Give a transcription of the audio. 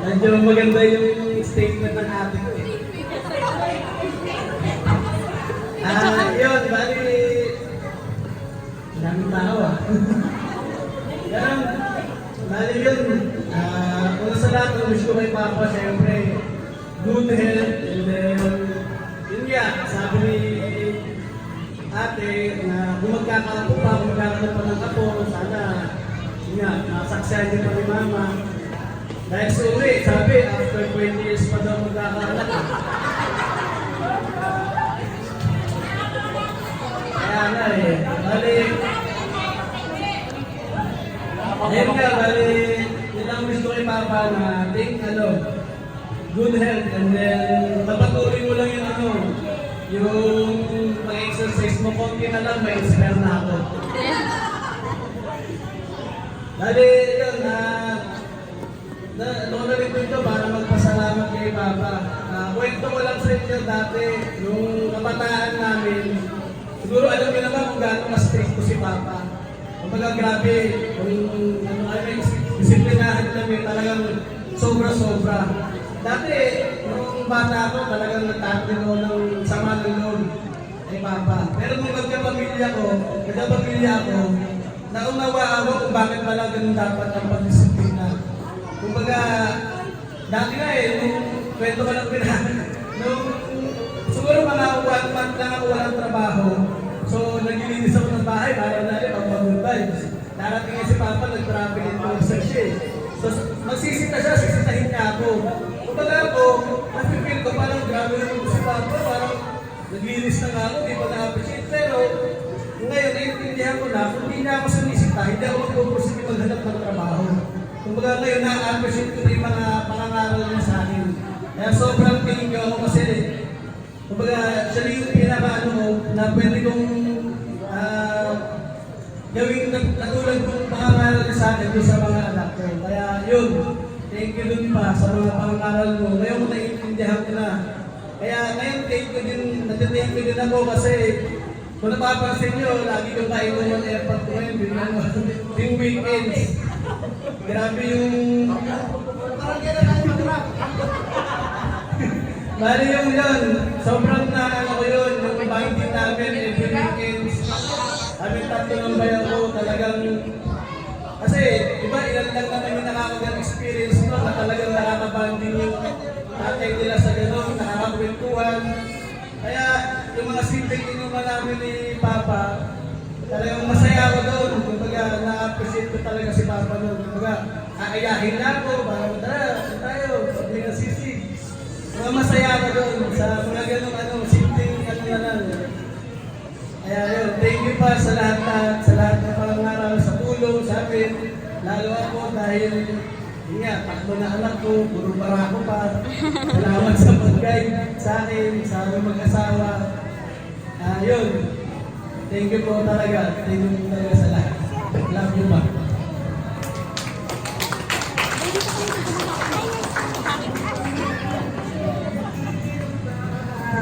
Medyo maganda yung statement ng ate ko eh. Yun, bali, daming tao ah. Yan, bali yun, una sa lahat, ang wish ko kay Papa, syempre, good health, and then, yun nga, sabi ni ate, na kung magkakaapo pa, kung magkakaroon pa ng apo, sana, yun nga, masaksayan din pa ni Mama. Dahil sa uli, sabi, after 20 years pa daw magkakaanak. Kaya nga eh, bali, ayun nga, bali, yun ang gusto kay Papa na take, good health, and then, papatuloy mo lang yung mag-exercise mo, konti na lang, may inspire na ako. Bali, yun, na rin ko ito para magpasalamat kay Papa. Kwento ko lang sa inyo dati, nung kabataan namin, siguro alam niyo naman kung gaano ma-strict ko si Papa. Kumbaga grabe, kung disiplinahan namin talagang sobra-sobra. Dati, nung bata ako, talagang nagtatin ako ng sama ng loob kay Papa. Pero nung nagkapamilya ako, naunawa ako kung bakit pala ganun dapat ang pagdisiplina. Kumbaga, dati nga nung kwento ko lang nung siguro mga 1 month lang ako walang trabaho. So, naglilinis ako ng bahay para na rin pag-good vibes. Darating nga si Papa, nag-travel in concert siya. So, magsisita siya, sisitahin niya ako. Kumbaga ako, napipil ko parang grabe naman si Papa, parang naglilinis na nga ako, di pa na-appreciate. Pero, ngayon, naiintindihan ko na, kung hindi niya ako sumisita, hindi ako mag-proceed maghanap ng trabaho. Kumbaga ngayon, na-appreciate ko na yung mga pangangaral niya sa akin. Kaya sobrang thank you ako kasi, kumbaga, siya yung pinaka-ano ko, na pwede kong gawing natulad kong pangangaral niya sa akin doon sa mga anak ko. Kaya yun, thank you dun pa sa mga pangangaral mo. Ngayon ko naiintindihan ko na. Kaya ngayon, thank you din ako kasi kung napapansin nyo, lagi kong kainom ng airport ko ngayon, yung weekends. Grabe yung... Parang gano'n tayo mag-rap. Bali yung yun, sobrang na ko yun, yung binding namin every weekends. Kami tatlo ng bayan ko, talagang... Kasi, iba, ilan lang naman yung nakakagang experience ko na talagang nakakabanding yung tatay nila sa gano'n, nakakakwentuhan. Kaya, yung mga simpleng inuman namin ni Papa, talagang masaya ako doon. Kumbaga, na-appreciate ko talaga si Papa doon. Kumbaga, kakayahin na ako, parang tayo, sabi na sisig. Mga masaya ako doon sa mga ganong simpleng na lang. Kaya yun, thank you pa sa lahat ng pangangaral, sa tulong, sa amin. Lalo ako dahil, yun nga, 3 na anak ko, puro barako pa. Salamat sa pag-guide sa akin, sa aming mag-asawa. Yun. Thank you po talaga. Thank you po talaga sa